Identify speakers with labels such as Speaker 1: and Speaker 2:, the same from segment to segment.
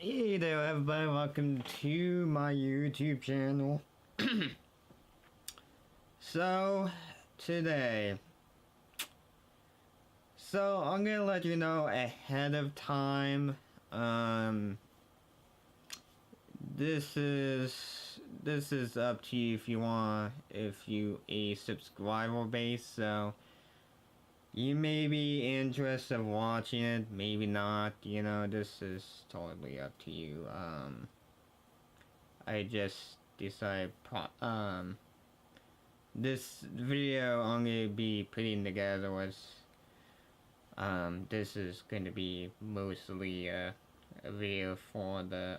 Speaker 1: Hey there everybody, welcome to my YouTube channel. So, today, I'm gonna let you know ahead of time, this is up to you if you a subscriber base, so you may be interested in watching it, maybe not, you know, this is totally up to you. I just decided, this video I'm gonna be putting together was, this is gonna be mostly a video for the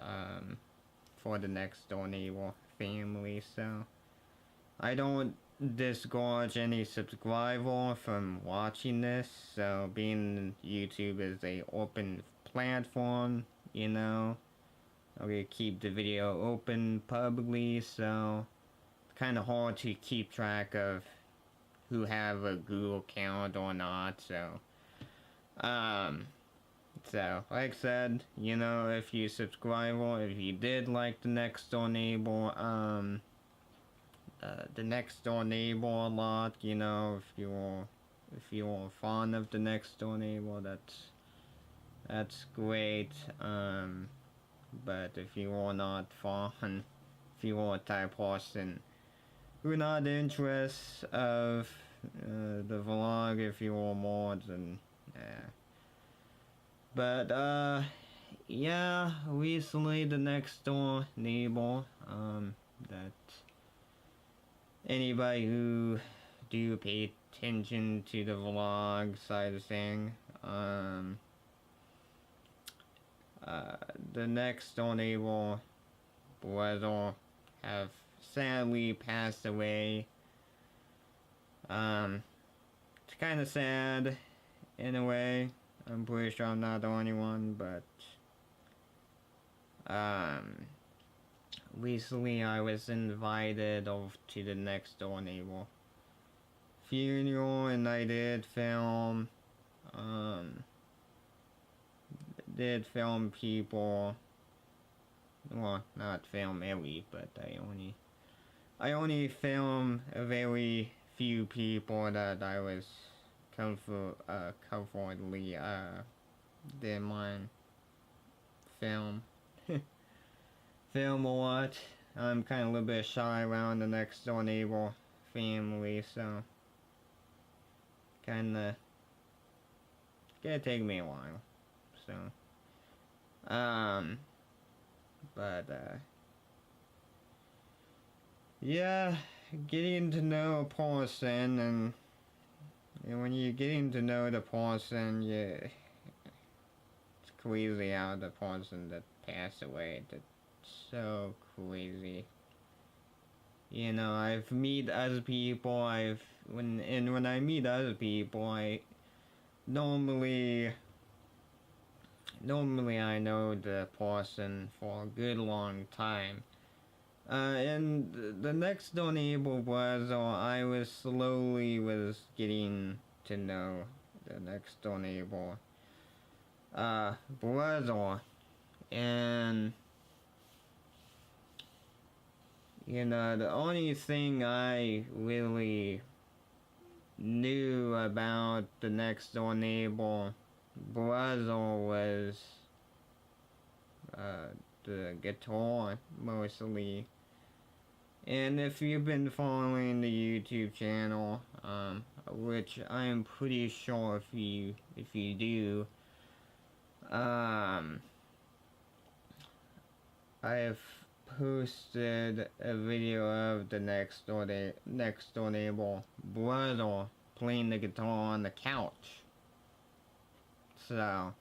Speaker 1: next door neighbor family, so I don't disgorge any subscriber from watching this, so being YouTube is a open platform, you know, I'm gonna keep the video open publicly, so it's kind of hard to keep track of who have a Google account or not, so like I said, you know, if you subscribe or if you did like the next door neighbor, a lot, you know, if you were fond of the next door neighbor, that's great. But if you are not fond, if you are a type of person who are not interested of the vlog, if you are more than but yeah, recently the next door neighbor, that anybody who do pay attention to the vlog side of thing, the next door neighbor brother have sadly passed away. It's kind of sad in a way. I'm pretty sure I'm not the only one, but recently I was invited over to the next door neighbor funeral, and I did film people, well, not film every, but I only film a very few people that I was comfortably didn't mind film a lot. I'm kind of a little bit shy around the next door neighbor family, so kinda gonna take me a while, so yeah, getting to know a person, and when you're getting to know the person, it's crazy how the person that passed away, that's so crazy. You know, I've meet other people, when I meet other people, I normally I know the person for a good long time. And the next door neighbor brother, I was slowly getting to know the next door neighbor brother, and you know, the only thing I really knew about the next door neighbor brother was the guitar, mostly. And if you've been following the YouTube channel, which I am pretty sure if you do, I have posted a video of the next door neighbor brother playing the guitar on the couch. So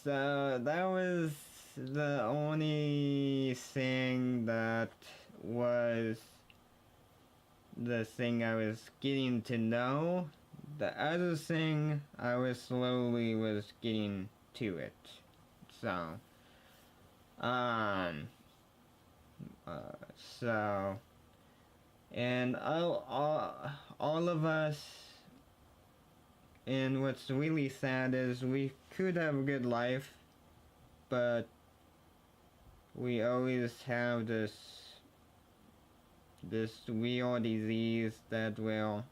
Speaker 1: that was the only thing that was the thing I was getting to know. The other thing I was slowly getting to it. So and all of us And what's really sad is we could have a good life, but we always have this real disease that will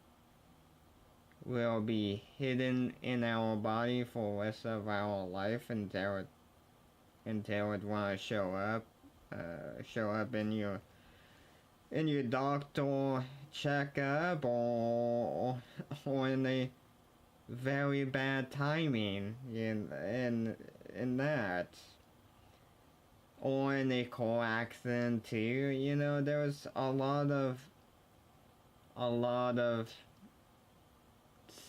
Speaker 1: be hidden in our body for the rest of our life until it wanna show up in your doctor checkup, or in a very bad timing in that, or in a car accident too. You know, there's a lot of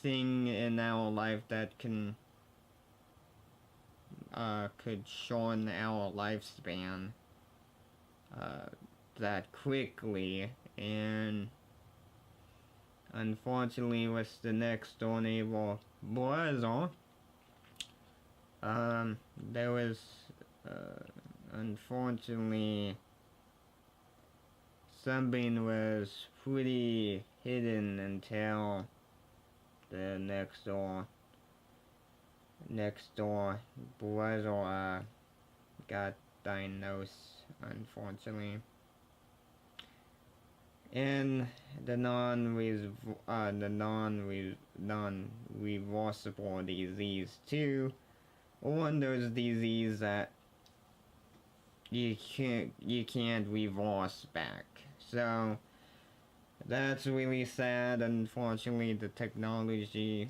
Speaker 1: thing in our life that could shorten our lifespan that quickly. And unfortunately, with the next door neighbor brother, there was unfortunately something was pretty hidden until the next door brother got diagnosed, unfortunately. And the non-reversible disease too, one of those diseases that you can't reverse back. So that's really sad. Unfortunately, the technology,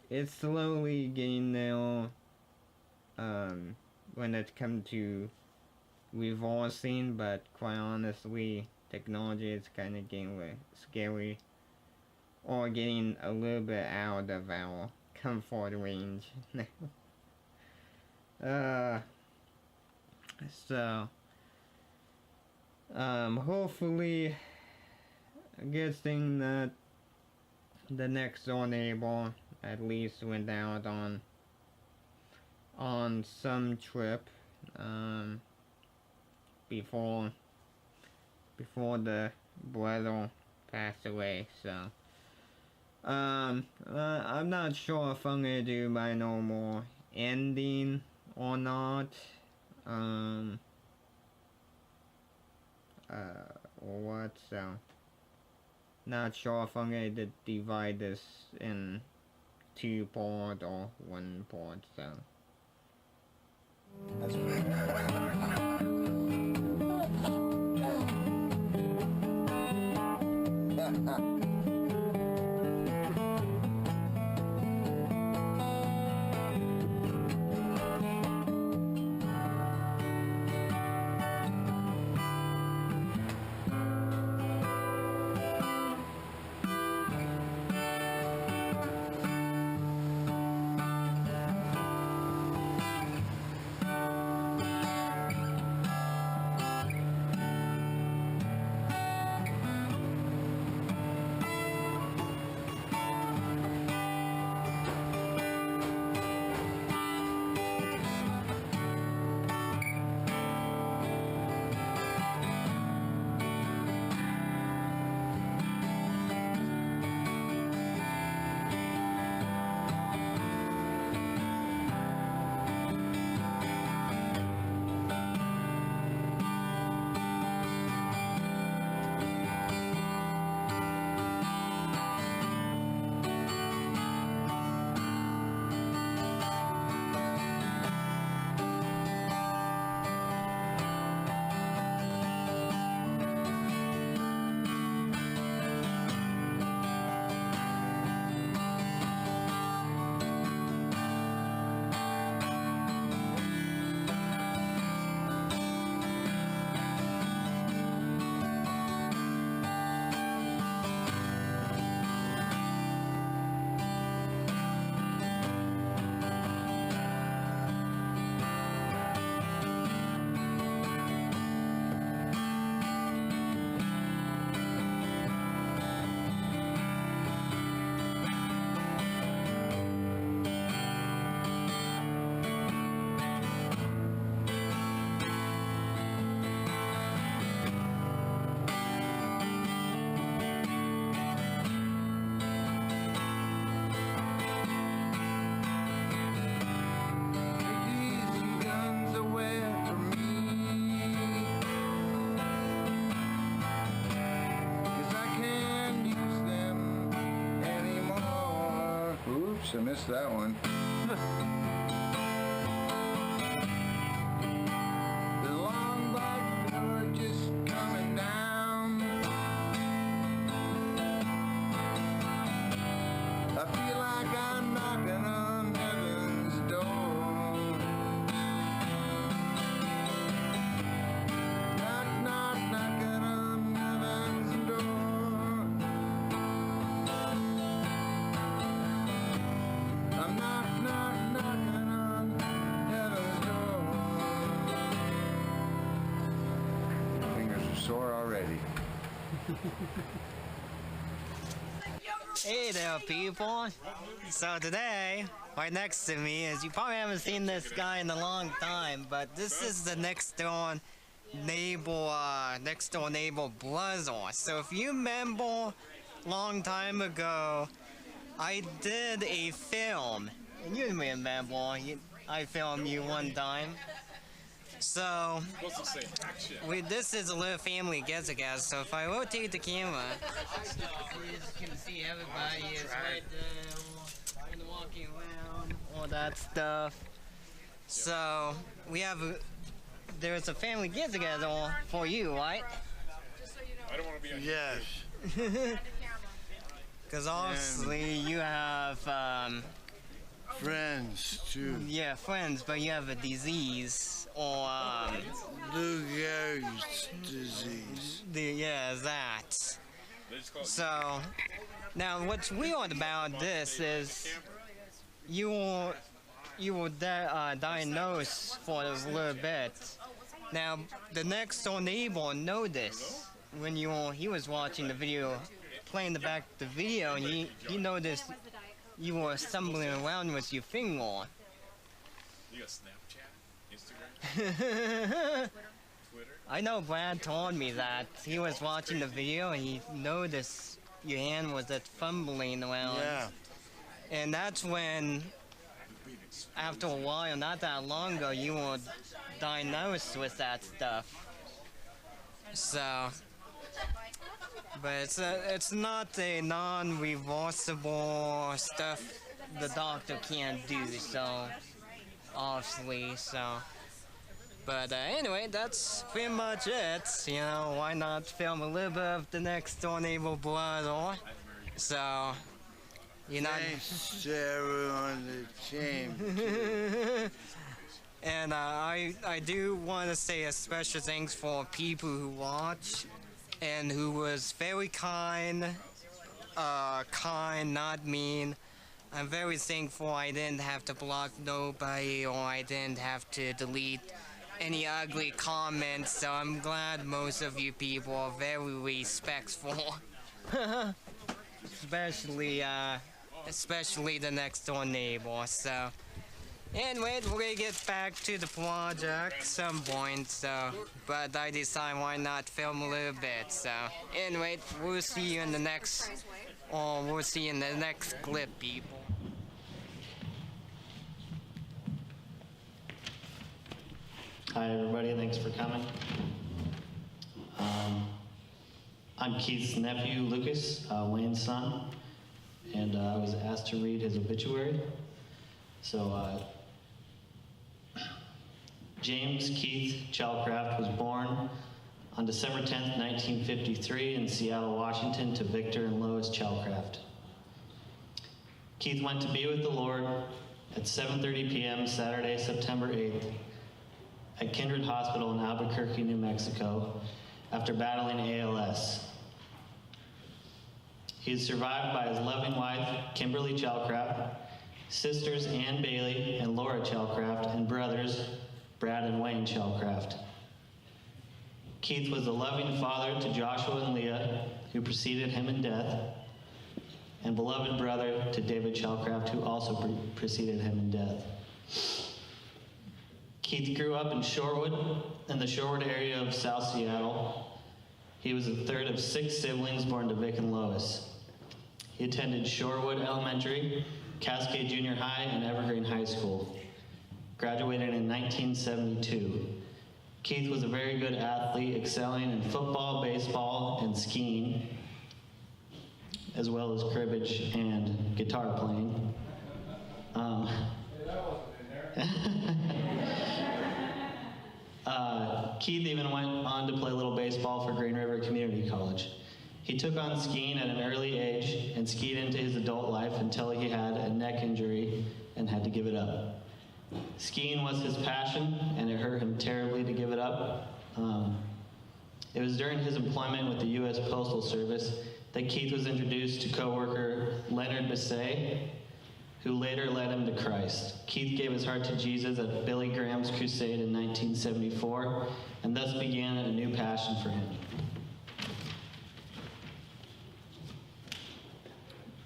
Speaker 1: it's slowly getting there when it comes to reversing, but quite honestly, technology is kind of getting scary, or getting a little bit out of our comfort range. So hopefully, a good thing that the next door neighbor at least went out on some trip before the brother passed away. So I'm not sure if I'm gonna do my normal ending or not, or what. So not sure if I'm gonna divide this in 2 part or 1 part. So that's
Speaker 2: Oops, I missed that one. The long black door just coming down. I feel like I'm knocking on heaven's door. Knock, knock, knocking on heaven's door. I'm knock, knock, knocking on heaven's door. Fingers are sore already.
Speaker 1: Hey there, people. So today, right next to me is, you probably haven't seen this guy in a long time, but this is the next door neighbor Blizzard. So if you remember, long time ago, I did a film, and you remember, I filmed you one time. So, this is a little family get-together, so if I rotate the camera, you can see everybody is right there, and walking around, all that stuff. So, there's a family get-together for you, right?
Speaker 2: Yes.
Speaker 1: Because obviously you have,
Speaker 2: Friends, too.
Speaker 1: yeah, friends, but you have a disease, or,
Speaker 2: Lou Gehrig's disease.
Speaker 1: yeah, that. So, now what's weird about this is you were diagnosed for a little bit. Now, the next door neighbor noticed when he was watching the video, playing the video, and he noticed you were stumbling around with your finger on.
Speaker 3: You got Snapchat, Instagram, Twitter?
Speaker 1: I know Brad told me that he was watching the video and he noticed your hand was fumbling around.
Speaker 2: Yeah.
Speaker 1: And that's when, after a while, not that long ago, you were diagnosed with that stuff. So, but it's not a non-reversible stuff the doctor can't do, so, obviously, so. But anyway, that's pretty much it. You know, why not film a little bit of the next door neighbor brother? So, you're not.
Speaker 2: Thanks to everyone that came.
Speaker 1: And I do want to say a special thanks for people who watch and who was very kind, not mean. I'm very thankful I didn't have to block nobody or I didn't have to delete any ugly comments, so I'm glad most of you people are very respectful. especially the next door neighbor, so. Anyway, we're gonna get back to the project some point, so, but I decided why not film a little bit, so. Anyway, we'll see you in the next clip, people.
Speaker 4: Hi everybody, thanks for coming. I'm Keith's nephew, Lucas, Wayne's son, and I was asked to read his obituary. So, James Keith Chalcraft was born on December 10th, 1953 in Seattle, Washington to Victor and Lois Chalcraft. Keith went to be with the Lord at 7:30 p.m. Saturday, September 8th at Kindred Hospital in Albuquerque, New Mexico after battling ALS. He is survived by his loving wife, Kimberly Chalcraft, sisters Ann Bailey and Laura Chalcraft, and brothers Brad and Wayne Chalcraft. Keith was a loving father to Joshua and Leah, who preceded him in death, and beloved brother to David Chalcraft, who also preceded him in death. Keith grew up in Shorewood, in the Shorewood area of South Seattle. He was the third of 6 siblings born to Vic and Lois. He attended Shorewood Elementary, Cascade Junior High, and Evergreen High School. Graduated in 1972. Keith was a very good athlete, excelling in football, baseball, and skiing, as well as cribbage and guitar playing. Keith even went on to play a little baseball for Green River Community College. He took on skiing at an early age and skied into his adult life until he had a neck injury and had to give it up. Skiing was his passion, and it hurt him terribly to give it up. It was during his employment with the U.S. Postal Service that Keith was introduced to coworker Leonard Bissay, who later led him to Christ. Keith gave his heart to Jesus at Billy Graham's crusade in 1974, and thus began a new passion for him.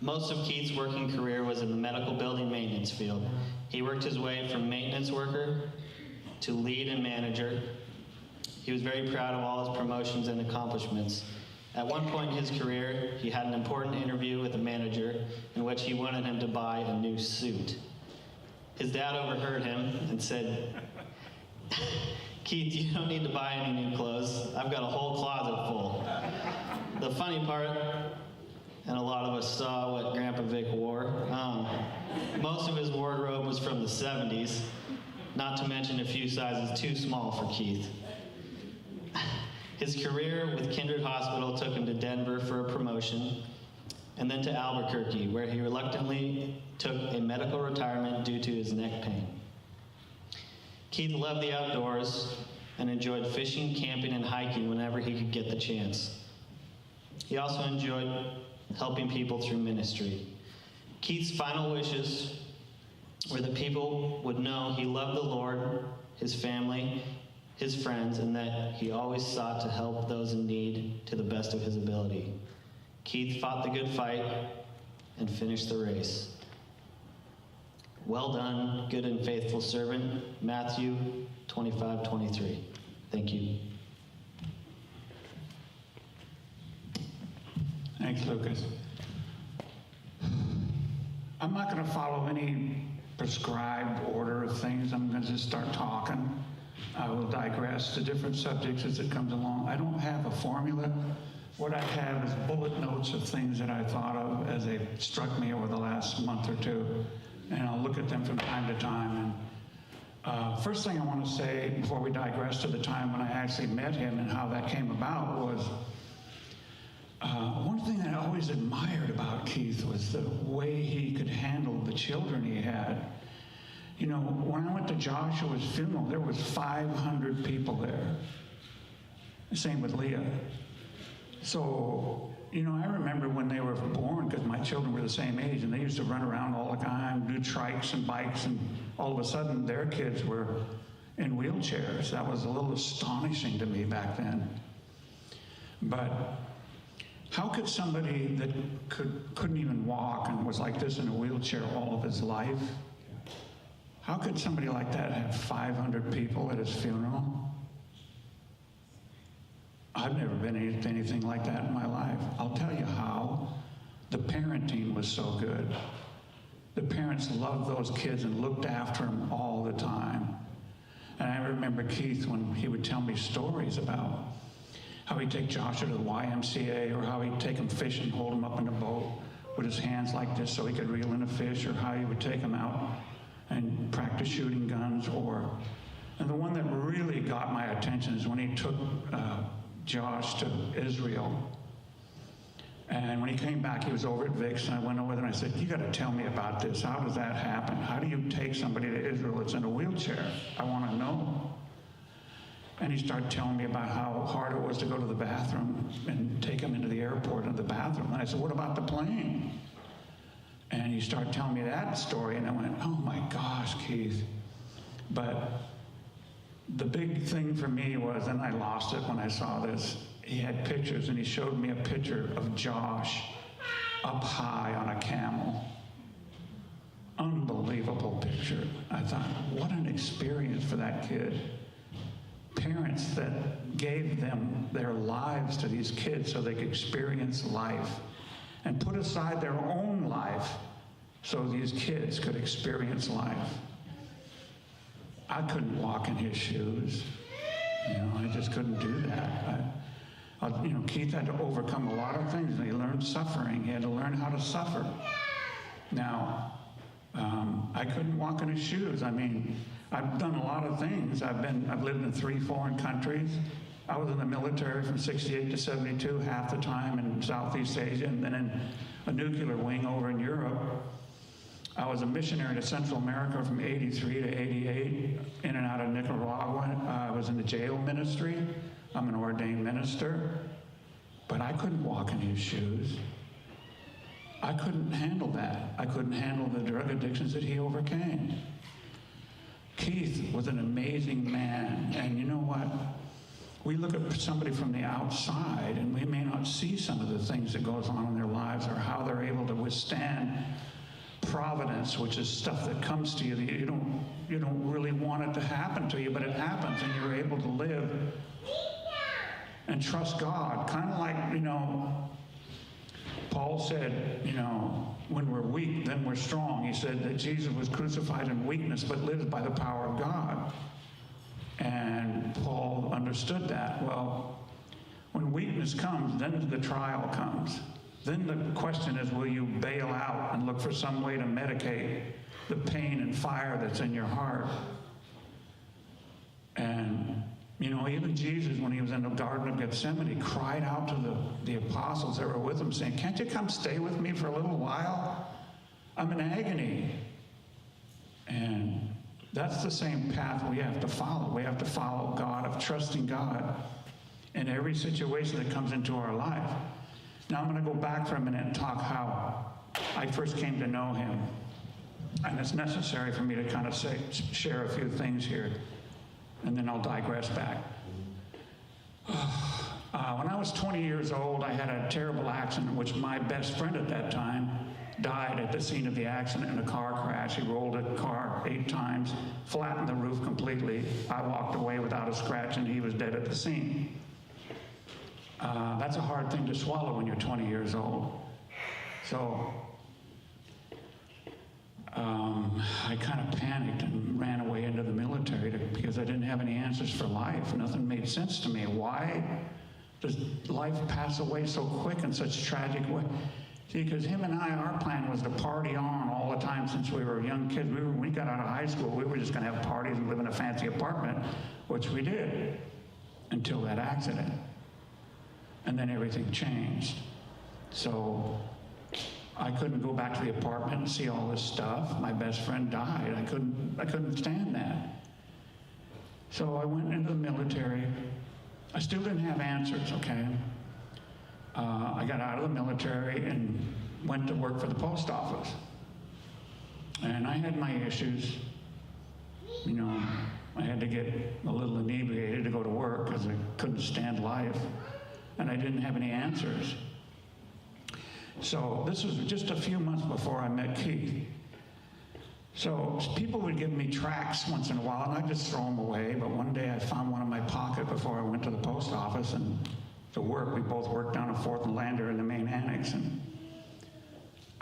Speaker 4: Most of Keith's working career was in the medical building maintenance field. He worked his way from maintenance worker to lead and manager. He was very proud of all his promotions and accomplishments. At one point in his career, he had an important interview with a manager in which he wanted him to buy a new suit. His dad overheard him and said, "Keith, you don't need to buy any new clothes. I've got a whole closet full." The funny part, and a lot of us saw what Grandpa Vic wore, most of his wardrobe was from the 70s, not to mention a few sizes too small for Keith. His career with Kindred Hospital took him to Denver for a promotion, and then to Albuquerque, where he reluctantly took a medical retirement due to his neck pain. Keith loved the outdoors and enjoyed fishing, camping, and hiking whenever he could get the chance. He also enjoyed helping people through ministry. Keith's final wishes were that people would know he loved the Lord, his family, his friends, and that he always sought to help those in need to the best of his ability. Keith fought the good fight and finished the race. Well done, good and faithful servant. Matthew 25:23. Thank you.
Speaker 5: Thanks, Lucas. I'm not going to follow any prescribed order of things. I'm going to just start talking. I will digress to different subjects as it comes along. I don't have a formula. What I have is bullet notes of things that I thought of as they struck me over the last month or two, and I'll look at them from time to time. And first thing I want to say before we digress to the time when I actually met him and how that came about was one thing that I always admired about Keith was the way he could handle the children he had. You know, when I went to Joshua's funeral, there was 500 people there. Same with Leah. So, you know, I remember when they were born, because my children were the same age, and they used to run around all the time, do trikes and bikes, and all of a sudden their kids were in wheelchairs. That was a little astonishing to me back then. But how could somebody that couldn't even walk and was like this in a wheelchair all of his life, how could somebody like that have 500 people at his funeral? I've never been anything like that in my life. I'll tell you how. The parenting was so good. The parents loved those kids and looked after them all the time. And I remember Keith when he would tell me stories about how he'd take Joshua to the YMCA, or how he'd take him fishing, hold him up in a boat with his hands like this so he could reel in a fish, or how he would take him out and practice shooting guns. And the one that really got my attention is when he took Josh to Israel. And when he came back, he was over at Vic's, and I went over there and I said, "You got to tell me about this. How does that happen? How do you take somebody to Israel that's in a wheelchair? I want to know." And he started telling me about how hard it was to go to the bathroom and take him into the airport and the bathroom. And I said, "What about the plane?" And he started telling me that story, and I went, "Oh my gosh, Keith." But the big thing for me was, and I lost it when I saw this, he had pictures, and he showed me a picture of Josh up high on a camel. Unbelievable picture. I thought, what an experience for that kid. Parents that gave them their lives to these kids so they could experience life and put aside their own life so these kids could experience life. I couldn't walk in his shoes. You know, I just couldn't do that. You know, Keith had to overcome a lot of things, and he learned suffering. He had to learn how to suffer. Now, I couldn't walk in his shoes. I mean, I've done a lot of things. I've lived in 3 foreign countries. I was in the military from 68 to 72, half the time in Southeast Asia, and then in a nuclear wing over in Europe. I was a missionary to Central America from 83 to 88, in and out of Nicaragua. I was in the jail ministry. I'm an ordained minister. But I couldn't walk in his shoes. I couldn't handle that. I couldn't handle the drug addictions that he overcame. Keith was an amazing man, and you know what? We look at somebody from the outside, and we may not see some of the things that goes on in their lives or how they're able to withstand providence, which is stuff that comes to you that you don't really want it to happen to you, but it happens, and you're able to live and trust God. Kind of like, Paul said, when we're weak, then we're strong. He said that Jesus was crucified in weakness, but lives by the power of God. And Paul understood that. Well, when weakness comes, then the trial comes. Then the question is, will you bail out and look for some way to medicate the pain and fire that's in your heart? And even Jesus, when he was in the Garden of Gethsemane, cried out to the apostles that were with him, saying, can't you come stay with me for a little while? I'm in agony. And that's the same path we have to follow. We have to follow God, of trusting God in every situation that comes into our life. Now I'm going to go back for a minute and talk how I first came to know him. And it's necessary for me to kind of share a few things here, and then I'll digress back. When I was 20 years old, I had a terrible accident in which my best friend at that time died at the scene of the accident in a car crash. He rolled a car 8 times, flattened the roof completely. I walked away without a scratch, and he was dead at the scene. That's a hard thing to swallow when you're 20 years old. So I kind of panicked and ran away into the military because I didn't have any answers for life. Nothing made sense to me. Why does life pass away so quick in such a tragic way? See, because him and our plan was to party on all the time since we were young kids. When we got out of high school, we were just going to have parties and live in a fancy apartment, which we did until that accident. And then everything changed. So I couldn't go back to the apartment and see all this stuff. My best friend died. I couldn't stand that. So I went into the military. I still didn't have answers, okay? I got out of the military and went to work for the post office. And I had my issues. I had to get a little inebriated to go to work because I couldn't stand life. And I didn't have any answers. So this was just a few months before I met Keith. So people would give me tracts once in a while, and I'd just throw them away. But one day I found one in my pocket before I went to the post office and to work. We both worked down at 4th and Lander in the main annex. And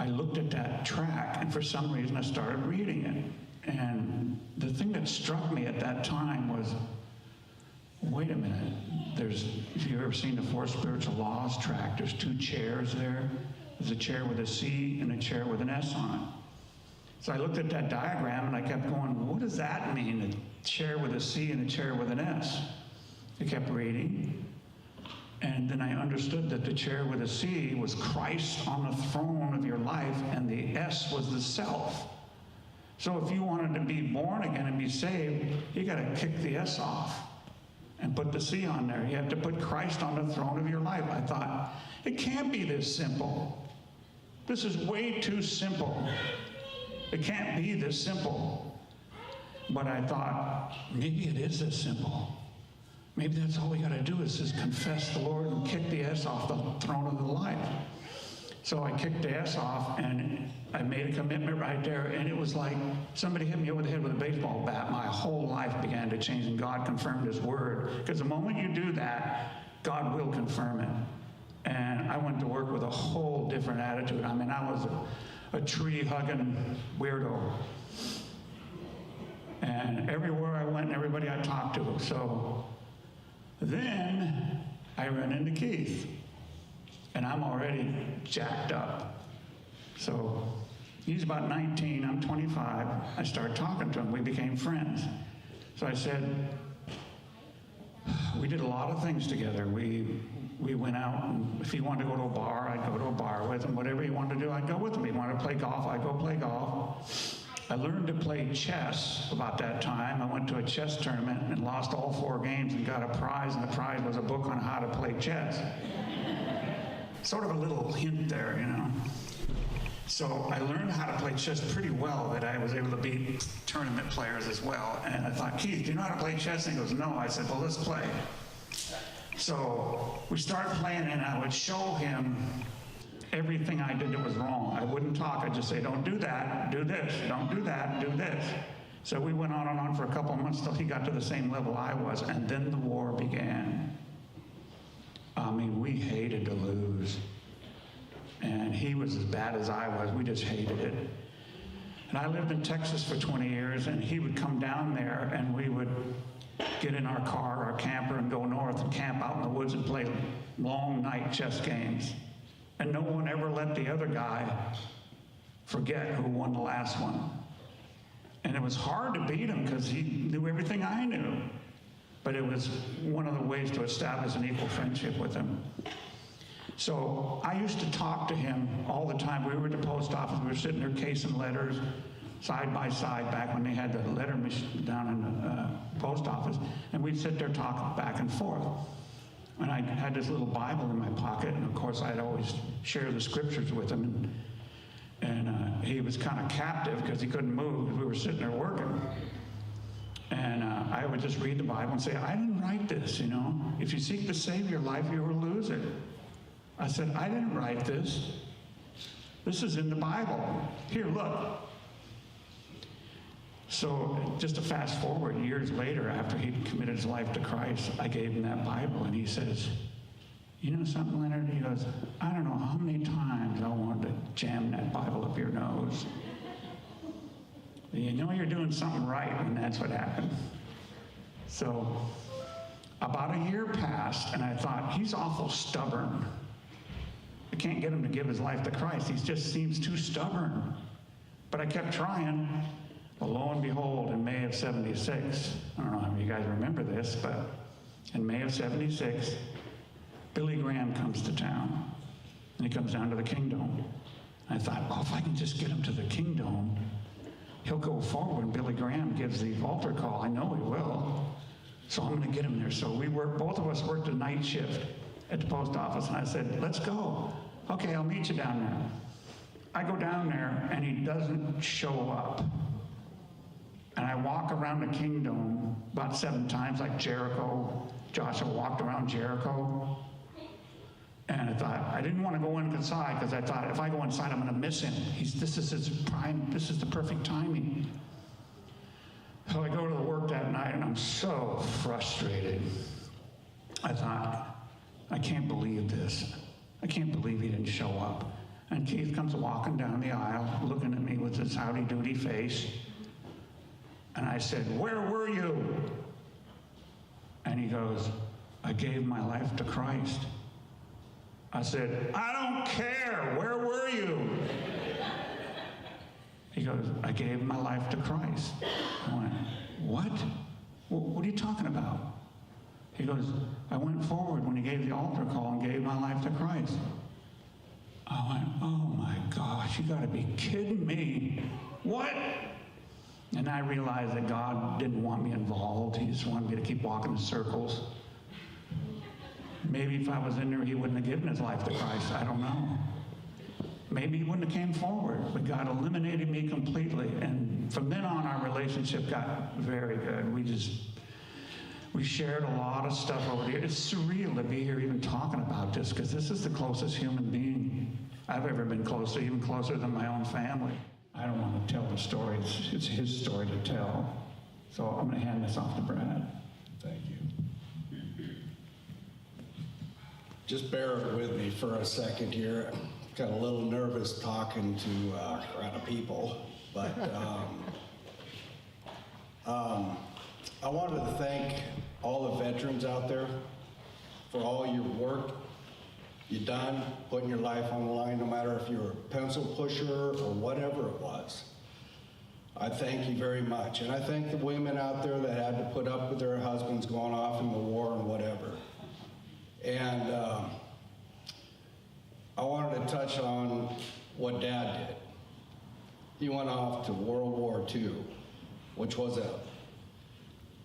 Speaker 5: I looked at that tract, and for some reason I started reading it. And the thing that struck me at that time was, wait a minute, if you've ever seen the 4 Spiritual Laws tract, there's 2 chairs there. There's a chair with a C and a chair with an S on it. So I looked at that diagram and I kept going, what does that mean, a chair with a C and a chair with an S? I kept reading, and then I understood that the chair with a C was Christ on the throne of your life, and the S was the self. So if you wanted to be born again and be saved, you got to kick the S off and put the C on there. You have to put Christ on the throne of your life. I thought, it can't be this simple. This is way too simple. It can't be this simple. But I thought, maybe it is this simple. Maybe that's all we got to do is just confess the Lord and kick the S off the throne of the life. So I kicked the S off, and I made a commitment right there, and it was like somebody hit me over the head with a baseball bat. My whole life began to change, and God confirmed His word. Because the moment you do that, God will confirm it. And I went to work with a whole different attitude. I mean, I was a tree-hugging weirdo. And everywhere I went and everybody I talked to. So then I ran into Keith. And I'm already jacked up. So He's about 19, I'm 25. I started talking to him. We became friends. So I said, we did a lot of things together. We went out, and if he wanted to go to a bar, I'd go to a bar with him. Whatever he wanted to do, I'd go with him. He wanted to play golf, I'd go play golf. I learned to play chess about that time. I went to a chess tournament and lost all 4 games and got a prize, and the prize was a book on how to play chess. Sort of a little hint there, you know. So I learned how to play chess pretty well, that I was able to beat tournament players as well. And I thought, Keith, do you know how to play chess? And he goes, no. I said, well, let's play. So we started playing, and I would show him everything I did that was wrong. I wouldn't talk. I'd just say, don't do that, do this. Don't do that, do this. So we went on and on for a couple of months till he got to the same level I was, and then the war began. I mean, we hated to lose. And he was as bad as I was. We just hated it. And I lived in Texas for 20 years, and he would come down there, and we would get in our car, our camper, and go north and camp out in the woods and play long night chess games. And no one ever let the other guy forget who won the last one. And it was hard to beat him because he knew everything I knew. But it was one of the ways to establish an equal friendship with him. So I used to talk to him all the time. We were at the post office. We were sitting there casing letters side by side back when they had the letter machine down in the post office. And we'd sit there talking back and forth. And I had this little Bible in my pocket, and of course I'd always share the scriptures with him. And he was kind of captive because he couldn't move because we were sitting there working. And I would just read the Bible and say, I didn't write this, you know. If you seek to save your life, you will lose it. I said, I didn't write this. This is in the Bible. Here, look. So just to fast forward, years later, after he'd committed his life to Christ, I gave him that Bible, and he says, you know something, Leonard? He goes, I don't know how many times I wanted to jam that Bible up your nose. You know you're doing something right when that's what happened. So about a year passed, and I thought, he's awful stubborn. I can't get him to give his life to Christ. He just seems too stubborn. But I kept trying. Well, lo and behold, in May of '76, I don't know how many of you guys remember this, but in May of '76, Billy Graham comes to town, and he comes down to the Kingdom. I thought, well, if I can just get him to the Kingdom, he'll go forward, and Billy Graham gives the altar call. I know he will. So I'm going to get him there. So we worked, both of us worked a night shift at the post office, and I said, let's go. Okay, I'll meet you down there. I go down there, and he doesn't show up. And I walk around the Kingdom about 7 times, like Jericho. Joshua walked around Jericho. And I thought, I didn't want to go inside because I thought, if I go inside, I'm going to miss him. This is his prime, this is the perfect timing. So I go to the work that night, and I'm so frustrated. I thought, I can't believe this. I can't believe he didn't show up. And Keith comes walking down the aisle, looking at me with his howdy-doody face. And I said, where were you? And he goes, I gave my life to Christ. I said, I don't care. Where were you? He goes, I gave my life to Christ. I went, what? What are you talking about? He goes, I went forward when he gave the altar call and gave my life to Christ. I went, oh my gosh, you gotta be kidding me. What? And I realized that God didn't want me involved. He just wanted me to keep walking in circles. Maybe if I was in there, he wouldn't have given his life to Christ. I don't know. Maybe he wouldn't have came forward, but God eliminated me completely. And from then on, our relationship got very good. We shared a lot of stuff over here. It's surreal to be here even talking about this, because this is the closest human being I've ever been close to, even closer than my own family. I don't want to tell the story. It's his story to tell. So I'm going to hand this off to Brad.
Speaker 6: Thank you. Just bear with me for a second here. I'm got a little nervous talking to a crowd of people, but I wanted to thank all the veterans out there for all your work You done putting your life on the line, no matter if you're a pencil pusher or whatever it was. I thank you very much. And I thank the women out there that had to put up with their husbands going off in the war and whatever. And I wanted to touch on what Dad did. He went off to World War II, which was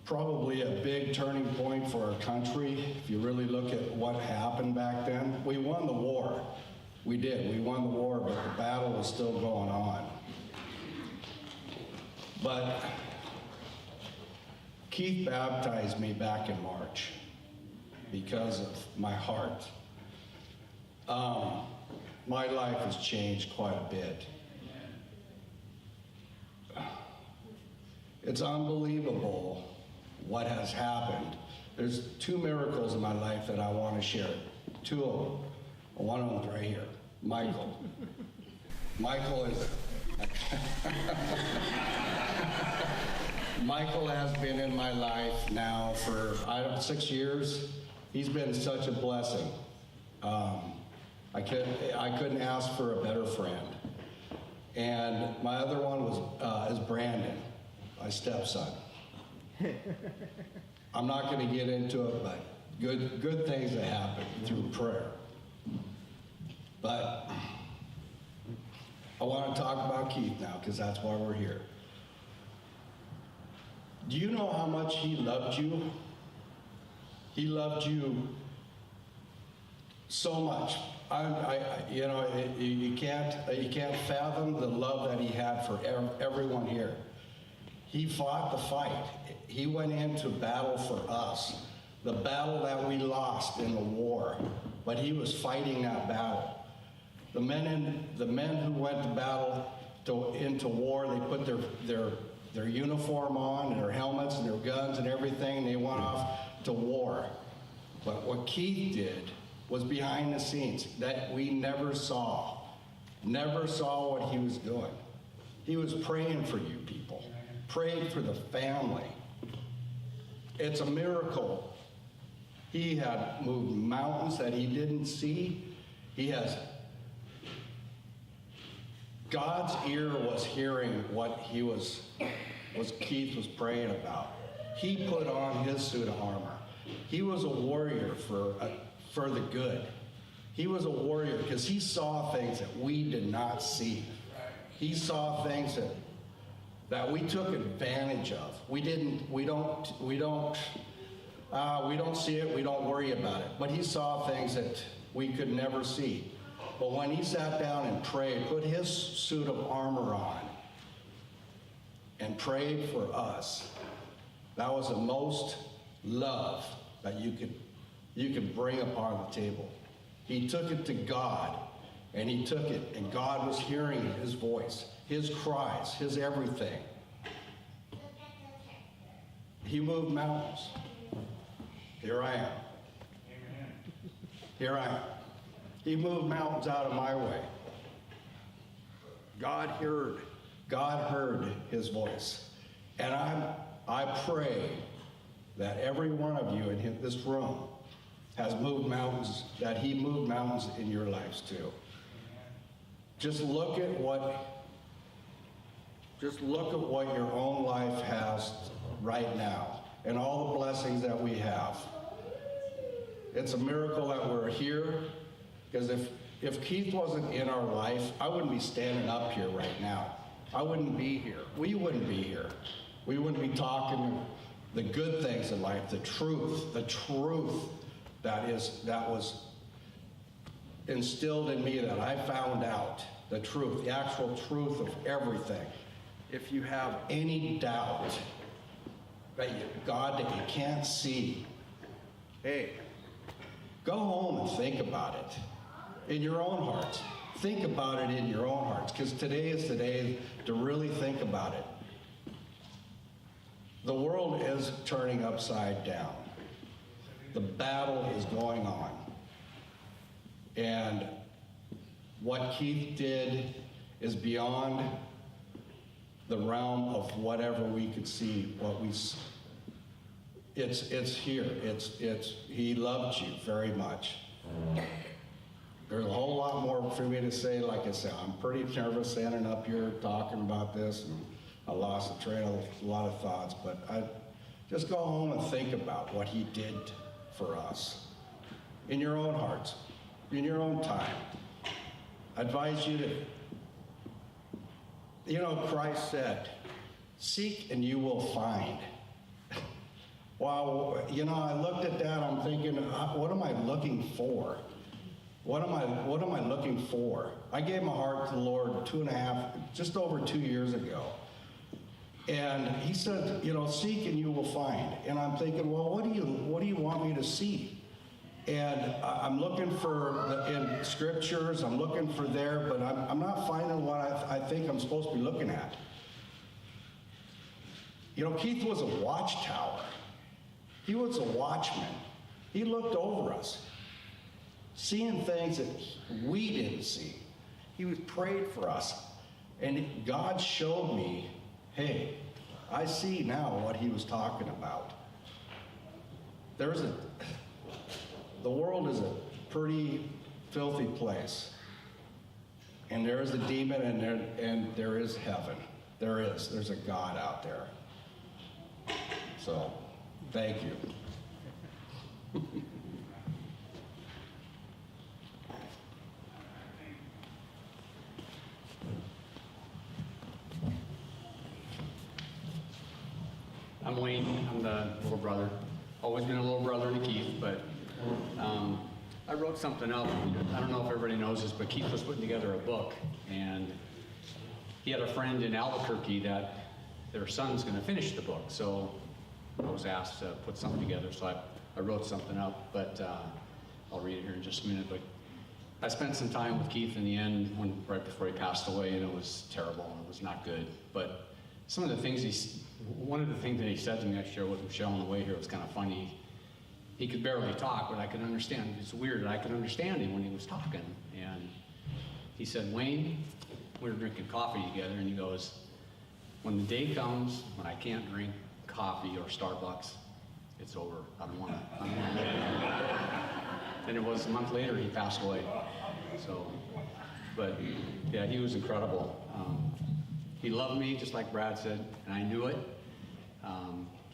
Speaker 6: probably a big turning point for our country. If you really look at what happened back then, we won the war. We did, we won the war, but the battle was still going on. But Keith baptized me back in March because of my heart. My life has changed quite a bit. It's unbelievable what has happened. There's 2 miracles in my life that I want to share. 2 of them. One of them's right here. Michael. Michael is... Michael has been in my life now for 6 years. He's been such a blessing. I couldn't ask for a better friend. And my other one is Brandon, my stepson. I'm not going to get into it, but good things that happen through prayer. But I want to talk about Keith now because that's why we're here. Do you know how much he loved you? He loved you so much. You can't fathom the love that he had for everyone here. He fought the fight. He went into battle for us, the battle that we lost in the war, but he was fighting that battle. The men who went to battle into war, they put their uniform on, and their helmets and their guns and everything, and they went off to war. But what Keith did was behind the scenes that we never saw what he was doing. He was praying for you people, prayed for the family. It's a miracle. He had moved mountains that he didn't see. God's ear was hearing what Keith was praying about. He put on his suit of armor. He was a warrior for the good. He was a warrior because he saw things that we did not see. He saw things that we took advantage of. We don't see it, we don't worry about it. But he saw things that we could never see. But when he sat down and prayed, put his suit of armor on, and prayed for us, that was the most love that you could bring upon the table. He took it to God, and he took it, and God was hearing his voice, his cries, his everything. He moved mountains. Here I am. Amen. Here I am. He moved mountains out of my way. God heard his voice. And I pray that every one of you in this room has moved mountains, that he moved mountains in your lives too. Just look at what your own life has right now and all the blessings that we have. It's a miracle that we're here, because if Keith wasn't in our life, I wouldn't be standing up here right now. I wouldn't be here. We wouldn't be here. We wouldn't be talking the good things in life, the truth that was instilled in me, that I found out, the truth, the actual truth of everything. If you have any doubt that God that you can't see, hey, go home and think about it in your own hearts. Think about it in your own hearts, because today is the day to really think about it. The world is turning upside down. The battle is going on. And what Keith did is beyond the realm of whatever we could see. It's here. He loved you very much. there's a whole lot more for me to say. Like I said, I'm pretty nervous standing up here talking about this, and I lost the train of a lot of thoughts, but I just go home and think about what he did for us in your own hearts, in your own time. I advise you to, Christ said, seek and you will find. Wow, I looked at that, I'm thinking, what am I looking for? What am I looking for? I gave my heart to the Lord just over 2 years ago. And he said, seek and you will find. And I'm thinking, well, what do you want me to see? And I'm looking in scriptures, I'm looking for there, but I'm not finding what I think I'm supposed to be looking at. Keith was a watchtower. He was a watchman. He looked over us, seeing things that we didn't see. He prayed for us. And God showed me, hey, I see now what he was talking about. The world is a pretty filthy place. And there is a demon and there is heaven. There's a God out there. So, thank you.
Speaker 7: I'm Wayne. I'm the little brother. Always been a little brother to Keith, but I wrote something up. I don't know if everybody knows this, but Keith was putting together a book, and he had a friend in Albuquerque that their son's going to finish the book. So I was asked to put something together, so I wrote something up, but I'll read it here in just a minute. But I spent some time with Keith in the end, right before he passed away, and it was terrible, and it was not good. But some of the things one of the things that he said to me, I shared with Michelle on the way here, was kind of funny. He could barely talk, but I could understand. It's weird, I could understand him when he was talking. And he said, Wayne, we were drinking coffee together, and he goes, when the day comes when I can't drink coffee or Starbucks, it's over. I don't want to live anymore. And it was a month later he passed away. So, but yeah, he was incredible. He loved me, just like Brad said, and I knew it.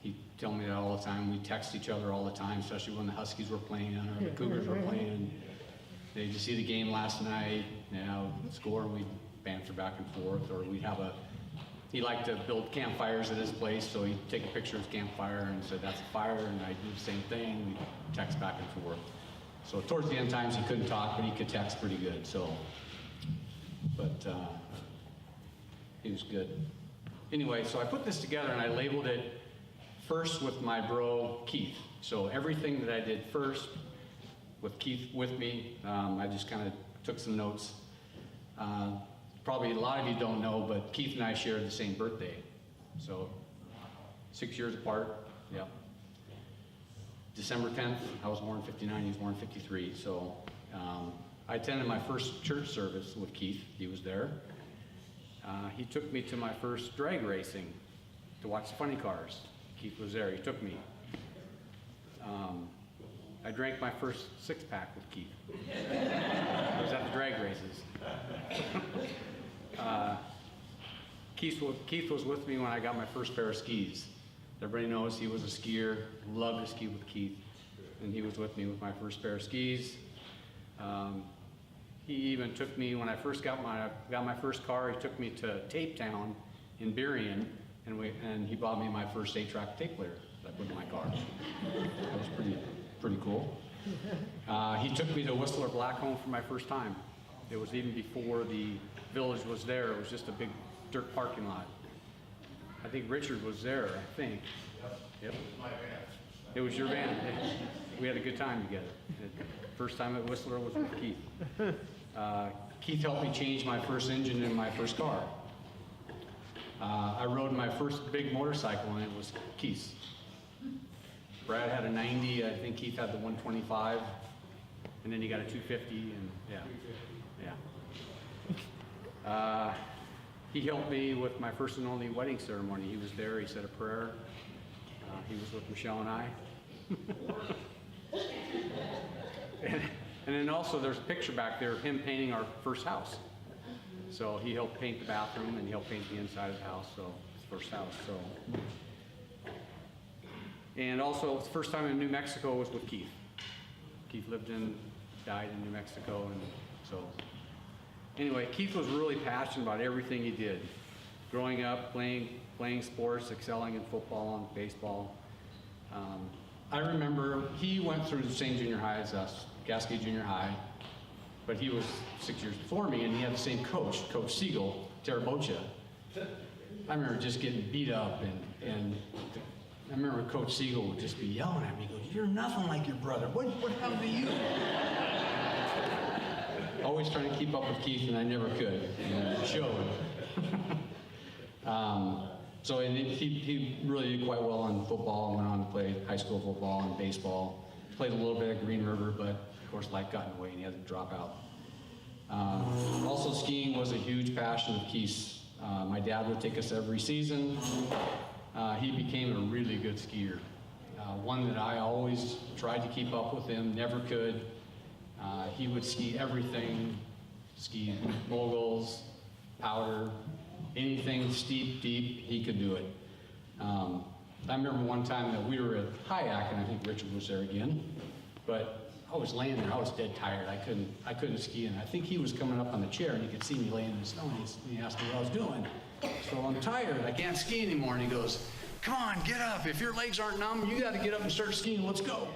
Speaker 7: He'd tell me that all the time. We text each other all the time, especially when the Huskies were playing or the Cougars were playing. Did you see the game last night? Score, and we'd banter back and forth, or he liked to build campfires at his place, so he'd take a picture of his campfire and say, that's a fire, and I'd do the same thing. We'd text back and forth. So towards the end times, he couldn't talk, but he could text pretty good, he was good. Anyway, so I put this together and I labeled it first with my bro, Keith. So everything that I did first with Keith with me, I just kind of took some notes. Probably a lot of you don't know, but Keith and I shared the same birthday. So 6 years apart, yeah. December 10th, I was born in 59, he was born in 53. So I attended my first church service with Keith, he was there. He took me to my first drag racing to watch the funny cars. Keith was there, he took me. I drank my first six-pack with Keith. I was at the drag races. Keith was with me when I got my first pair of skis. Everybody knows he was a skier, loved to ski with Keith, and he was with me with my first pair of skis. He even took me, when I first got my first car, he took me to Tape Town in Berrien, and he bought me my first 8-track tape player that I put in my car. That was pretty cool. He took me to Whistler Blackcomb for my first time. It was even before the village was there. It was just a big dirt parking lot. I think Richard was there, I think. Yep. It was your van. We had a good time together. First time at Whistler was with Keith. Keith helped me change my first engine in my first car. I rode my first big motorcycle, and it was Keith's. Brad had a 90, I think Keith had the 125, and then he got a 250, and yeah. He helped me with my first and only wedding ceremony. He was there, he said a prayer. He was with Michelle and I. And then also there's a picture back there of him painting our first house. So he helped paint the bathroom and he helped paint the inside of the house, so his first house. So, and also the first time in New Mexico was with Keith. Keith died in New Mexico, and so anyway, Keith was really passionate about everything he did. Growing up, playing sports, excelling in football and baseball. I remember he went through the same junior high as us, Cascade Junior High, but he was 6 years before me, and he had the same coach, Coach Siegel, Tarabocha. I remember just getting beat up, and I remember Coach Siegel would just be yelling at me. He goes, "You're nothing like your brother. What happened to you?" Always trying to keep up with Keith, and I never could. And it showed. So he really did quite well in football. Went on to play high school football and baseball. Played a little bit at Green River, but of course life got in the way, and he had to drop out. Also, skiing was a huge passion of Keith's. My dad would take us every season. He became a really good skier. One that I always tried to keep up with him, never could. He would ski everything, ski moguls, powder, anything steep, deep, he could do it. I remember one time that we were at Hyack, and I think Richard was there again, but I was laying there, I was dead tired, I couldn't ski, and I think he was coming up on the chair, and he could see me laying in the snow, and he asked me what I was doing. So I'm tired, I can't ski anymore, and he goes, "Come on, get up, if your legs aren't numb, you gotta get up and start skiing, let's go."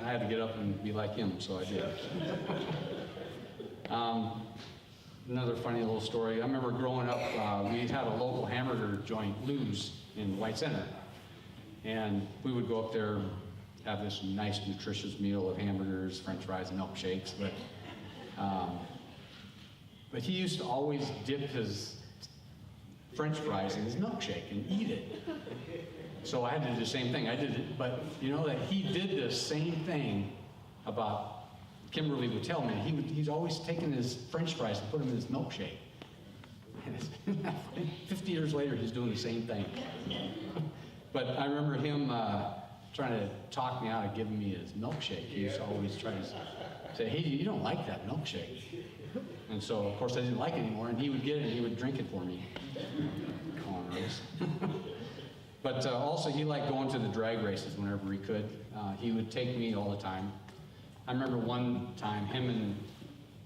Speaker 7: I had to get up and be like him, so I did. Another funny little story. I remember growing up, we had a local hamburger joint, Lou's, in White Center. And we would go up there, have this nice, nutritious meal of hamburgers, french fries, and milkshakes. But he used to always dip his french fries in his milkshake and eat it. So I had to do the same thing. I did it, but you know that he did the same thing about, Kimberly would tell me, he's always taking his french fries and put them in his milkshake. And 50 years later, he's doing the same thing. But I remember him trying to talk me out of giving me his milkshake. He used to always try to say, "Hey, you don't like that milkshake." And so, of course, I didn't like it anymore, and he would get it and he would drink it for me. Corners. But also, he liked going to the drag races whenever he could. He would take me all the time. I remember one time him and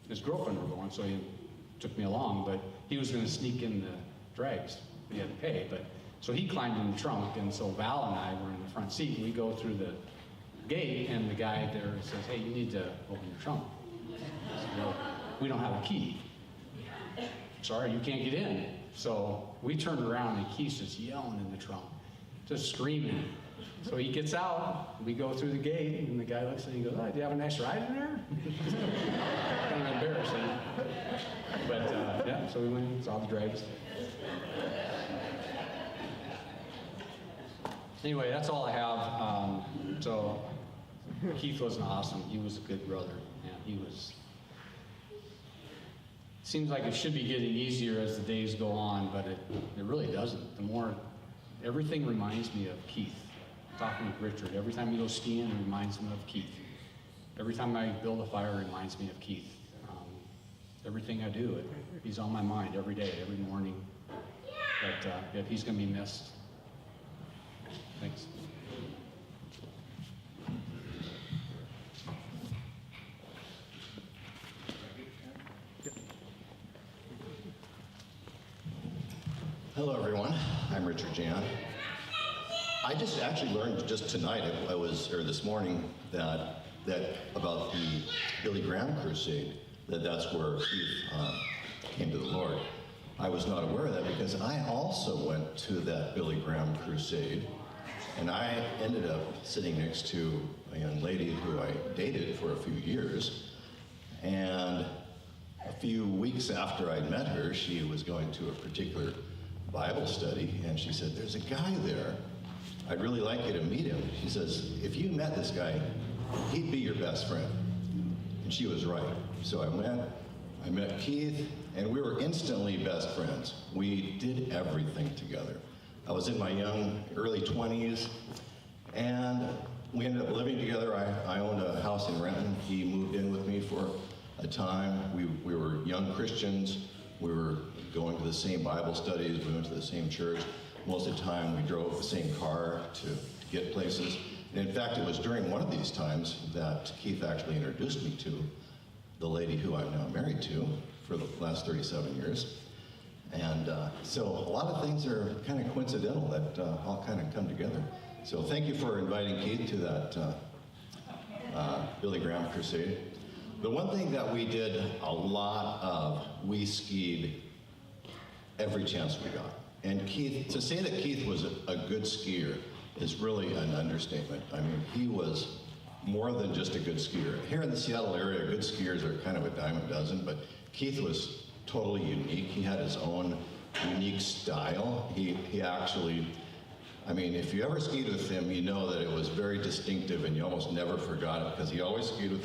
Speaker 7: his girlfriend were going, so he took me along, but he was going to sneak in the drags. He had to pay, so he climbed in the trunk, and so Val and I were in the front seat. We go through the gate, and the guy there says, "Hey, you need to open your trunk." I said, "Well, we don't have a key." "Sorry, you can't get in." So we turned around, and Keith's just yelling in the trunk, just screaming. So he gets out, we go through the gate, and the guy looks and he goes, "Oh, do you have a nice ride in there?" Kind of embarrassing. But yeah, so we went and saw the drags. Anyway, that's all I have. So Keith was awesome. He was a good brother. Yeah, he was. Seems like it should be getting easier as the days go on, but it really doesn't. Everything reminds me of Keith. Talking with Richard, every time we go skiing, it reminds me of Keith. Every time I build a fire, it reminds me of Keith. Everything I do, he's on my mind every day, every morning. But he's going to be missed. Thanks.
Speaker 8: Hello, everyone. I'm Richard Jan. I just actually learned just tonight, or this morning, that about the Billy Graham crusade, that's where Keith came to the Lord. I was not aware of that because I also went to that Billy Graham crusade, and I ended up sitting next to a young lady who I dated for a few years, and a few weeks after I'd met her, she was going to a particular Bible study, and she said, "There's a guy there. I'd really like you to meet him." She says, "If you met this guy, he'd be your best friend." And she was right. So I went, I met Keith, and we were instantly best friends. We did everything together. I was in my early 20s, and we ended up living together. I owned a house in Renton. He moved in with me for a time. We were young Christians. We were going to the same Bible studies. We went to the same church. Most of the time, we drove the same car to get places. And in fact, it was during one of these times that Keith actually introduced me to the lady who I'm now married to for the last 37 years. And so a lot of things are kind of coincidental that all kind of come together. So thank you for inviting Keith to that Billy Graham crusade. The one thing that we did a lot of, we skied every chance we got. And Keith, to say that Keith was a good skier is really an understatement. I mean, he was more than just a good skier. Here in the Seattle area, good skiers are kind of a dime a dozen, but Keith was totally unique. He had his own unique style. He actually, I mean, if you ever skied with him, you know that it was very distinctive and you almost never forgot it because he always skied with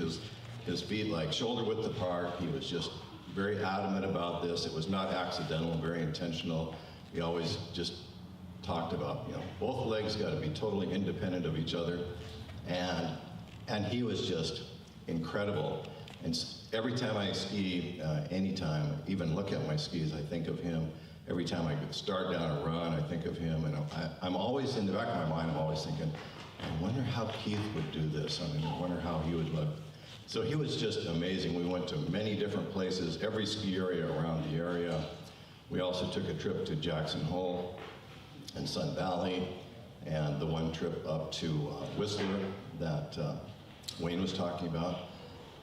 Speaker 8: his feet like shoulder width apart. He was just very adamant about this. It was not accidental, very intentional. He always just talked about, you know, both legs got to be totally independent of each other. And he was just incredible. And every time I ski, anytime, even look at my skis, I think of him. Every time I start down a run, I think of him. And I'm always, in the back of my mind, I'm always thinking, I wonder how Keith would do this. I mean, I wonder how he would look. So he was just amazing. We went to many different places, every ski area around the area. We also took a trip to Jackson Hole and Sun Valley, and the one trip up to Whistler that Wayne was talking about.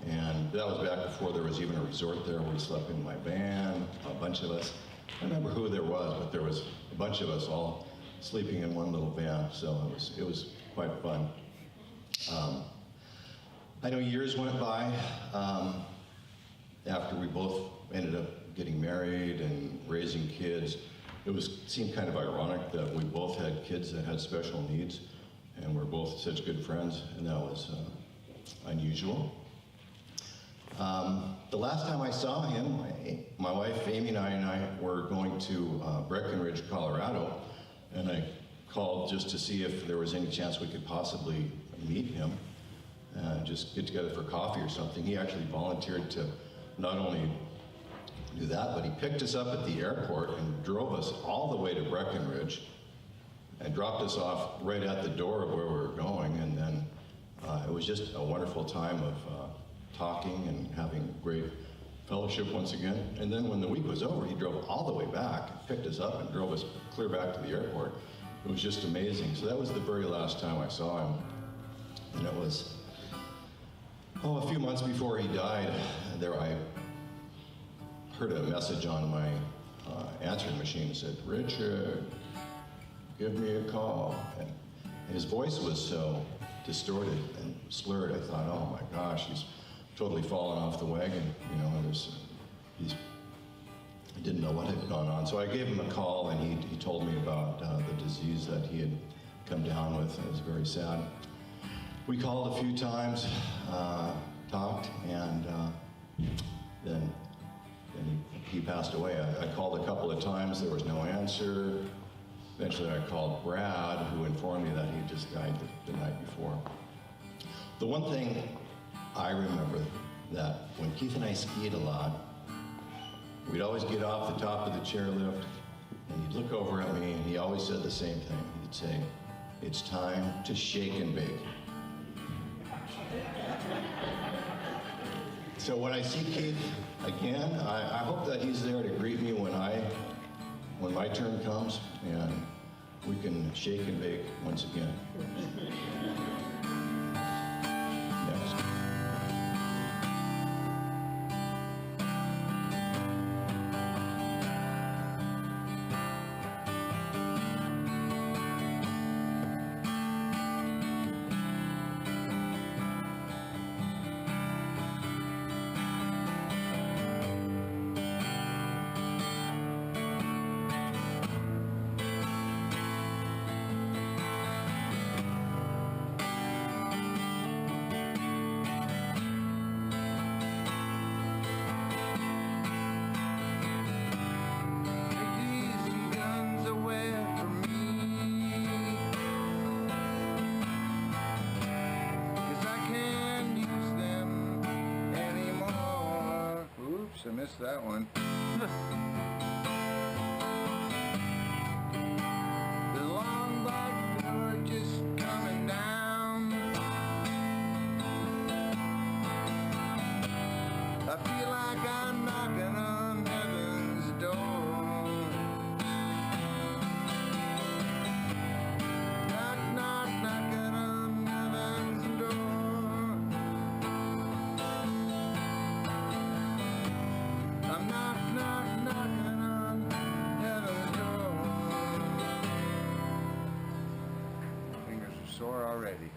Speaker 8: And that was back before there was even a resort there. We slept in my van, a bunch of us. I don't remember who there was, but there was a bunch of us all sleeping in one little van, so it was quite fun. I know years went by after we both ended up getting married and raising kids. It seemed kind of ironic that we both had kids that had special needs, and we're both such good friends, and that was unusual. The last time I saw him, my wife Amy and I were going to Breckenridge, Colorado, and I called just to see if there was any chance we could possibly meet him, just get together for coffee or something. He actually volunteered to not only do that, but he picked us up at the airport and drove us all the way to Breckenridge and dropped us off right at the door of where we were going. And then it was just a wonderful time of talking and having great fellowship once again. And then when the week was over, he drove all the way back, picked us up and drove us clear back to the airport. It was just amazing. So that was the very last time I saw him. And it was, a few months before he died, I heard a message on my answering machine that said, "Richard, give me a call." And his voice was so distorted and slurred, I thought, oh my gosh, he's totally fallen off the wagon, you know, and I didn't know what had gone on. So I gave him a call, and he told me about the disease that he had come down with. It was very sad. We called a few times, talked, and then he passed away. I called a couple of times, there was no answer. Eventually I called Brad, who informed me that he just died the night before. The one thing I remember, that when Keith and I skied a lot, we'd always get off the top of the chairlift, and he'd look over at me, and he always said the same thing. He'd say, "It's time to shake and bake." So when I see Keith again, I hope that he's there to greet me when my turn comes, and we can shake and bake once again. Next.
Speaker 2: missed that one. The long black door just coming down. I feel like I'm knocking on heaven's door. Knock, knock, knocking on heaven's door. I'm knock, knock, knocking on heaven's door. Fingers are sore already.